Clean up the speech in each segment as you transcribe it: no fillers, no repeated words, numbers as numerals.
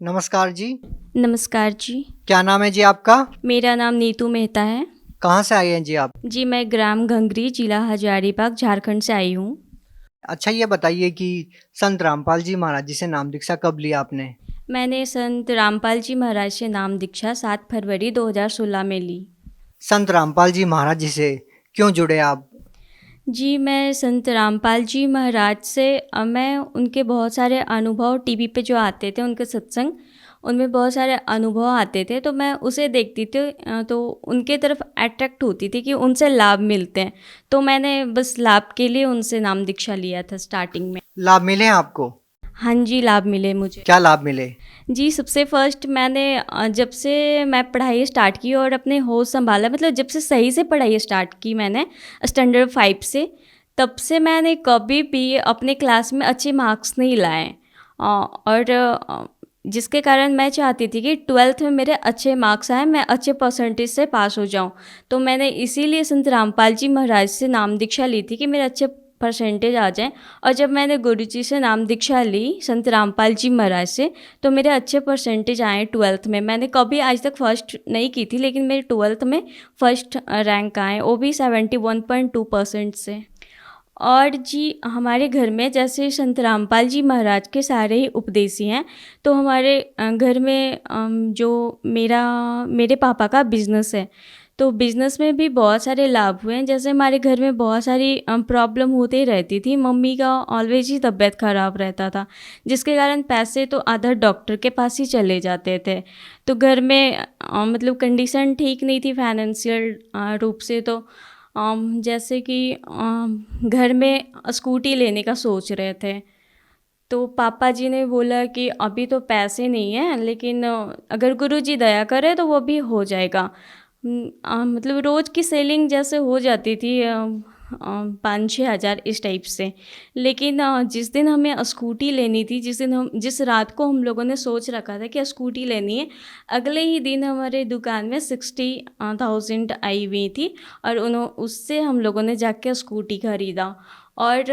नमस्कार जी। नमस्कार जी। क्या नाम है जी आपका? मेरा नाम नीतू मेहता है। कहाँ से आए हैं जी आप? जी, मैं ग्राम घंगरी, जिला हजारीबाग, झारखंड से आई हूँ। अच्छा, ये बताइए कि संत रामपाल जी महाराज जी से नाम दीक्षा कब लिया आपने? मैंने संत रामपाल जी महाराज से नाम दीक्षा 7 फरवरी 2016 में ली। संत रामपाल जी महाराज जी से क्यों जुड़े आप? जी, मैं संत रामपाल जी महाराज से मैं उनके बहुत सारे अनुभव टीवी पे जो आते थे, उनके सत्संग, उनमें बहुत सारे अनुभव आते थे, तो मैं उसे देखती थी। तो उनके तरफ अट्रैक्ट होती थी कि उनसे लाभ मिलते हैं। तो मैंने बस लाभ के लिए उनसे नाम दीक्षा लिया था स्टार्टिंग में। लाभ मिले हैं आपको? हाँ जी, लाभ मिले मुझे। क्या लाभ मिले? जी, सबसे फर्स्ट मैंने जब से मैं पढ़ाई स्टार्ट की और अपने होश संभाला, मतलब जब से सही से पढ़ाई स्टार्ट की मैंने स्टैंडर्ड 5 से, तब से मैंने कभी भी अपने क्लास में अच्छे मार्क्स नहीं लाए। और जिसके कारण मैं चाहती थी कि 12th में मेरे अच्छे मार्क्स आए, मैं अच्छे परसेंटेज से पास हो जाऊं। तो मैंने इसीलिए संत रामपाल जी महाराज से नाम दीक्षा ली थी कि मेरे अच्छे परसेंटेज आ जाएं। और जब मैंने गुरु जी से नाम दीक्षा ली संत रामपाल जी महाराज से, तो मेरे अच्छे परसेंटेज आए 12th में। मैंने कभी आज तक फर्स्ट नहीं की थी, लेकिन मेरे 12th में फर्स्ट रैंक आए, वो भी 71.2% से। और जी, हमारे घर में जैसे संत रामपाल जी महाराज के सारे ही उपदेशी हैं, तो हमारे घर में जो मेरे पापा का बिज़नेस है, तो बिज़नेस में भी बहुत सारे लाभ हुए हैं। जैसे हमारे घर में बहुत सारी प्रॉब्लम होती ही रहती थी। मम्मी का ऑलवेज ही तबीयत ख़राब रहता था, जिसके कारण पैसे तो आधा डॉक्टर के पास ही चले जाते थे। तो घर में मतलब कंडीशन ठीक नहीं थी फाइनेंशियल रूप से। तो जैसे कि घर में स्कूटी लेने का सोच रहे थे, तो पापा जी ने बोला कि अभी तो पैसे नहीं हैं, लेकिन अगर गुरुजी दया करे तो वो भी हो जाएगा। मतलब रोज़ की सेलिंग जैसे हो जाती थी 5-6 हज़ार इस टाइप से। लेकिन जिस दिन हमें स्कूटी लेनी थी, जिस रात को हम लोगों ने सोच रखा था कि स्कूटी लेनी है, अगले ही दिन हमारे दुकान में 60,000 आई हुई थी, और उससे हम लोगों ने जाके स्कूटी खरीदा। और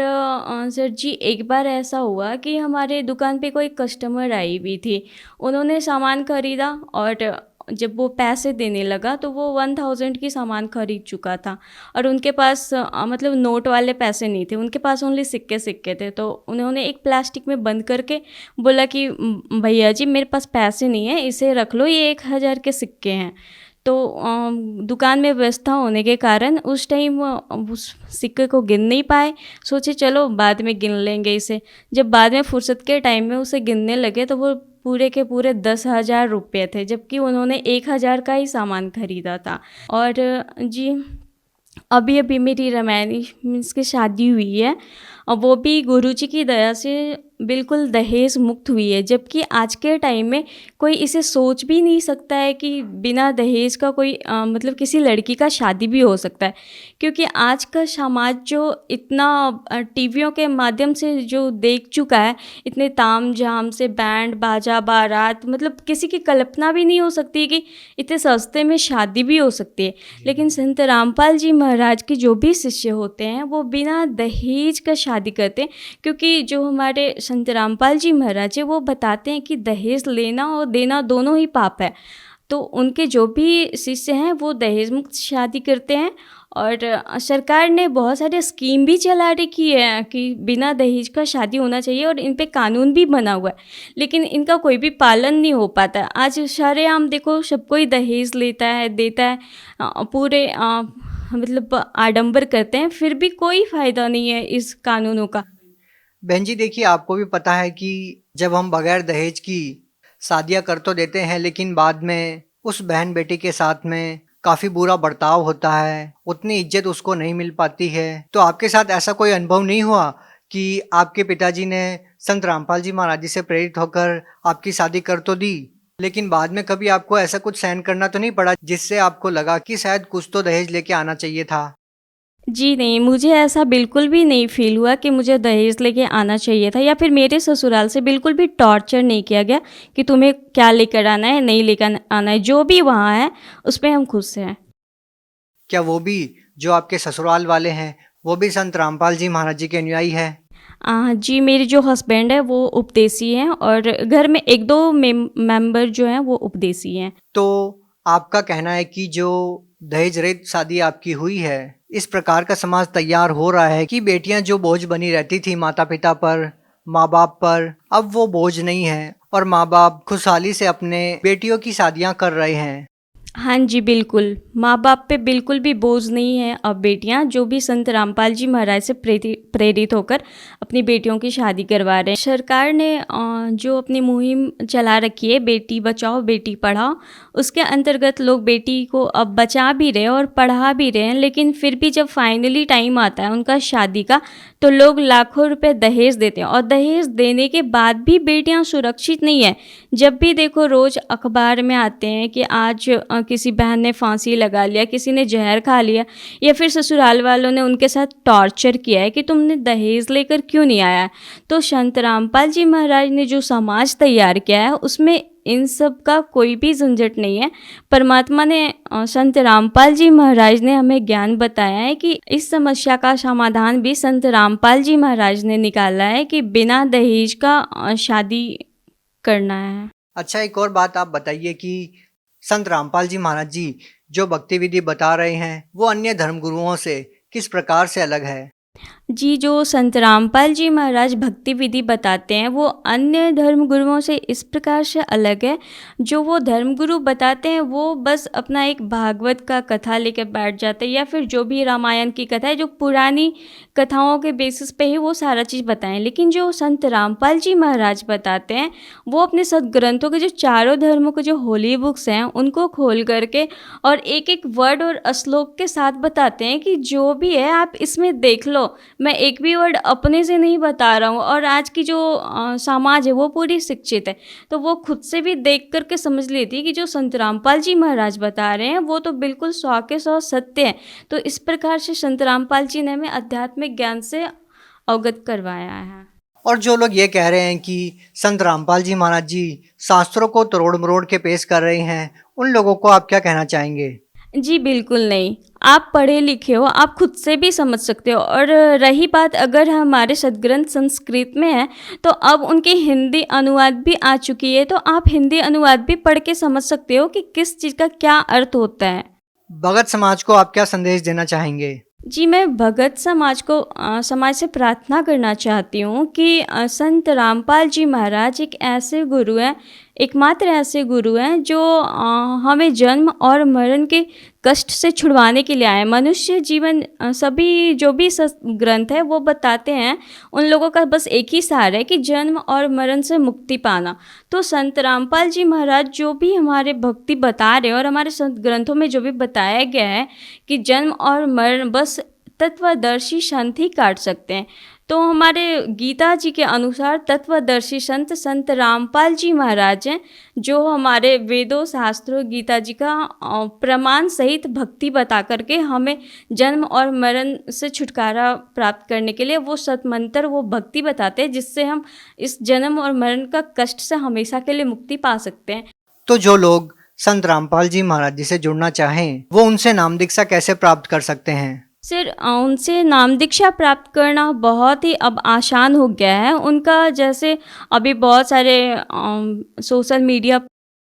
सर जी, एक बार ऐसा हुआ कि हमारे दुकान पे कोई कस्टमर आई हुई थी। उन्होंने सामान खरीदा, और जब वो पैसे देने लगा तो वो 1000 की सामान खरीद चुका था, और उनके पास मतलब नोट वाले पैसे नहीं थे, उनके पास ओनली सिक्के सिक्के थे। तो उन्होंने एक प्लास्टिक में बंद करके बोला कि भैया जी, मेरे पास पैसे नहीं है, इसे रख लो, ये 1000 के सिक्के हैं। तो दुकान में व्यवस्था होने के कारण उस टाइम उस सिक्के को गिन नहीं पाए। सोचे चलो बाद में गिन लेंगे इसे। जब बाद में फुर्सत के टाइम में उसे गिनने लगे तो वो पूरे के पूरे 10,000 रुपये थे, जबकि उन्होंने 1,000 का ही सामान खरीदा था। और जी, अभी अभी मेरी रमैनी मीन्स की शादी हुई है, और वो भी गुरुजी की दया से बिल्कुल दहेज मुक्त हुई है। जबकि आज के टाइम में कोई इसे सोच भी नहीं सकता है कि बिना दहेज का कोई मतलब किसी लड़की का शादी भी हो सकता है। क्योंकि आज का समाज जो इतना टीवियों के माध्यम से जो देख चुका है, इतने ताम झाम से बैंड बाजा बारात, मतलब किसी की कल्पना भी नहीं हो सकती कि इतने सस्ते में शादी भी हो सकती है। लेकिन संत रामपाल जी महाराज के जो भी शिष्य होते हैं, वो बिना दहेज का शादी करते हैं। क्योंकि जो हमारे संत रामपाल जी महाराज है, वो बताते हैं कि दहेज लेना और देना दोनों ही पाप है। तो उनके जो भी शिष्य हैं वो दहेज मुक्त शादी करते हैं। और सरकार ने बहुत सारे स्कीम भी चला रखी है कि बिना दहेज का शादी होना चाहिए, और इन पे कानून भी बना हुआ है, लेकिन इनका कोई भी पालन नहीं हो पाता। आज सरेआम देखो, सब कोई दहेज लेता है, देता है, पूरे मतलब आडंबर करते हैं, फिर भी कोई फ़ायदा नहीं है इस कानूनों का। बहन जी देखिए, आपको भी पता है कि जब हम बगैर दहेज की शादियां कर तो देते हैं, लेकिन बाद में उस बहन बेटी के साथ में काफी बुरा बर्ताव होता है, उतनी इज्जत उसको नहीं मिल पाती है। तो आपके साथ ऐसा कोई अनुभव नहीं हुआ कि आपके पिताजी ने संत रामपाल जी महाराज जी से प्रेरित होकर आपकी शादी कर तो दी, लेकिन बाद में कभी आपको ऐसा कुछ सहन करना तो नहीं पड़ा जिससे आपको लगा कि शायद कुछ तो दहेज लेके आना चाहिए था? जी नहीं, मुझे ऐसा बिल्कुल भी नहीं फ़ील हुआ कि मुझे दहेज लेके आना चाहिए था, या फिर मेरे ससुराल से बिल्कुल भी टॉर्चर नहीं किया गया कि तुम्हें क्या लेकर आना है, नहीं लेकर आना है। जो भी वहाँ है, उसमें हम खुश हैं। क्या वो भी, जो आपके ससुराल वाले हैं, वो भी संत रामपाल जी महाराज जी के अनुयायी है? जी, मेरे जो हस्बैंड है वो उपदेशी हैं और घर में 1-2 मेंबर जो हैं वो उपदेशी हैं। तो आपका कहना है कि जो दहेज रहित शादी आपकी हुई है, इस प्रकार का समाज तैयार हो रहा है कि बेटियां जो बोझ बनी रहती थी माता पिता पर, माँ बाप पर, अब वो बोझ नहीं है और माँ बाप खुशहाली से अपने बेटियों की शादियां कर रहे हैं। हाँ जी, बिल्कुल। माँ-बाप पे बिल्कुल भी बोझ नहीं है अब बेटियाँ, जो भी संत रामपाल जी महाराज से प्रेरित होकर अपनी बेटियों की शादी करवा रहे हैं। सरकार ने जो अपनी मुहिम चला रखी है बेटी बचाओ बेटी पढ़ाओ, उसके अंतर्गत लोग बेटी को अब बचा भी रहे हैं और पढ़ा भी रहे हैं, लेकिन फिर भी जब फाइनली टाइम आता है उनका शादी का, तो लोग लाखों रुपए दहेज देते हैं और दहेज देने के बाद भी बेटियाँ सुरक्षित नहीं है। जब भी देखो रोज़ अखबार में आते हैं कि आज किसी बहन ने फांसी लगा लिया, किसी ने जहर खा लिया या फिर ससुराल वालों ने उनके साथ टॉर्चर किया है कि तुमने दहेज लेकर क्यों नहीं आया। तो संत रामपाल जी महाराज ने जो समाज तैयार किया है उसमें इन सब का कोई भी झंझट नहीं है। परमात्मा ने संत रामपाल जी महाराज ने हमें ज्ञान बताया है कि इस समस्या का समाधान भी संत रामपाल जी महाराज ने निकाला है कि बिना दहेज का शादी करना है। अच्छा, एक और बात आप बताइए कि संत रामपाल जी महाराज जी जो भक्ति विधि बता रहे हैं वो अन्य धर्मगुरुओं से किस प्रकार से अलग है? जी, जो संत रामपाल जी महाराज भक्ति विधि बताते हैं वो अन्य धर्मगुरुओं से इस प्रकार से अलग है। जो वो धर्मगुरु बताते हैं वो बस अपना एक भागवत का कथा लेकर बैठ जाते हैं या फिर जो भी रामायण की कथा है, जो पुरानी कथाओं के बेसिस पे ही वो सारा चीज़ बताएं। लेकिन जो संत रामपाल जी महाराज बताते हैं वो अपने सदग्रंथों के जो चारों धर्मों के जो होली बुक्स हैं उनको खोल करके और एक एक वर्ड और श्लोक के साथ बताते हैं कि जो भी है आप इसमें देख लो, मैं एक भी वर्ड अपने से नहीं बता रहा हूँ। और आज की जो समाज है वो पूरी शिक्षित है, तो वो खुद से भी देख करके समझ लेती है कि जो संत रामपाल जी महाराज बता रहे हैं वो तो बिल्कुल 100 के 100 सत्य है। तो इस प्रकार से संत रामपाल जी ने हमें आध्यात्मिक ज्ञान से अवगत करवाया है। और जो लोग ये कह रहे हैं कि संत रामपाल जी महाराज जी शास्त्रों को तोड़ मरोड़ के पेश कर रहे हैं, उन लोगों को आप क्या कहना चाहेंगे? जी, बिल्कुल नहीं। आप पढ़े लिखे हो, आप खुद से भी समझ सकते हो। और रही बात अगर हमारे सदग्रंथ संस्कृत में है, तो अब उनकी हिंदी अनुवाद भी आ चुकी है, तो आप हिंदी अनुवाद भी पढ़ के समझ सकते हो कि किस चीज़ का क्या अर्थ होता है। भगत समाज को आप क्या संदेश देना चाहेंगे? जी, मैं भगत समाज को समाज से प्रार्थना करना चाहती हूँ कि संत रामपाल जी महाराज एक ऐसे गुरु हैं, एकमात्र ऐसे गुरु हैं जो हमें जन्म और मरण के कष्ट से छुड़वाने के लिए आए। मनुष्य जीवन सभी जो भी ग्रंथ है वो बताते हैं उन लोगों का बस एक ही सार है कि जन्म और मरण से मुक्ति पाना। तो संत रामपाल जी महाराज जो भी हमारे भक्ति बता रहे हैं और हमारे संत ग्रंथों में जो भी बताया गया है कि जन्म और मरण बस तत्वदर्शी संत ही काट सकते हैं। तो हमारे गीता जी के अनुसार तत्वदर्शी संत संत रामपाल जी महाराज हैं, जो हमारे वेदों शास्त्रों गीता जी का प्रमाण सहित भक्ति बता करके हमें जन्म और मरण से छुटकारा प्राप्त करने के लिए वो सतमंत्र वो भक्ति बताते हैं, जिससे हम इस जन्म और मरण का कष्ट से हमेशा के लिए मुक्ति पा सकते हैं। तो जो लोग संत रामपाल जी महाराज जी से जुड़ना चाहें वो उनसे नाम दीक्षा कैसे प्राप्त कर सकते हैं? सर, उनसे नाम दीक्षा प्राप्त करना बहुत ही अब आसान हो गया है। उनका जैसे अभी बहुत सारे सोशल मीडिया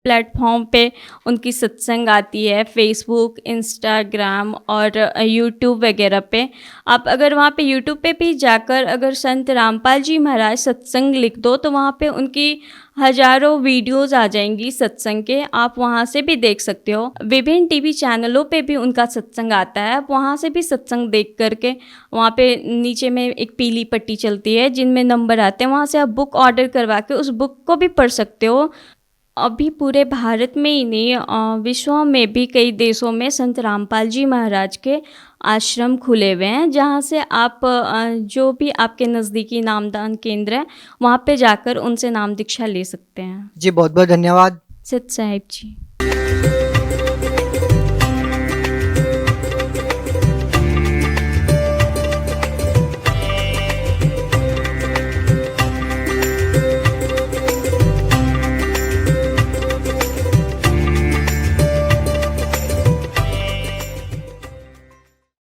प्लेटफॉर्म पे उनकी सत्संग आती है, फेसबुक, इंस्टाग्राम और यूट्यूब वगैरह पे। आप अगर वहाँ पे यूट्यूब पे भी जाकर अगर संत रामपाल जी महाराज सत्संग लिख दो तो वहाँ पे उनकी हज़ारों वीडियोज़ आ जाएंगी सत्संग के, आप वहाँ से भी देख सकते हो। विभिन्न टीवी चैनलों पे भी उनका सत्संग आता है, आप वहाँ से भी सत्संग देख करके वहाँ पे नीचे में एक पीली पट्टी चलती है जिनमें नंबर आते हैं, वहाँ से आप बुक ऑर्डर करवा के उस बुक को भी पढ़ सकते हो। अभी पूरे भारत में ही नहीं विश्व में भी कई देशों में संत रामपाल जी महाराज के आश्रम खुले हुए हैं, जहाँ से आप जो भी आपके नज़दीकी नामदान केंद्र है वहाँ पे जाकर उनसे नाम दीक्षा ले सकते हैं। जी, बहुत बहुत धन्यवाद। सत साहिब जी।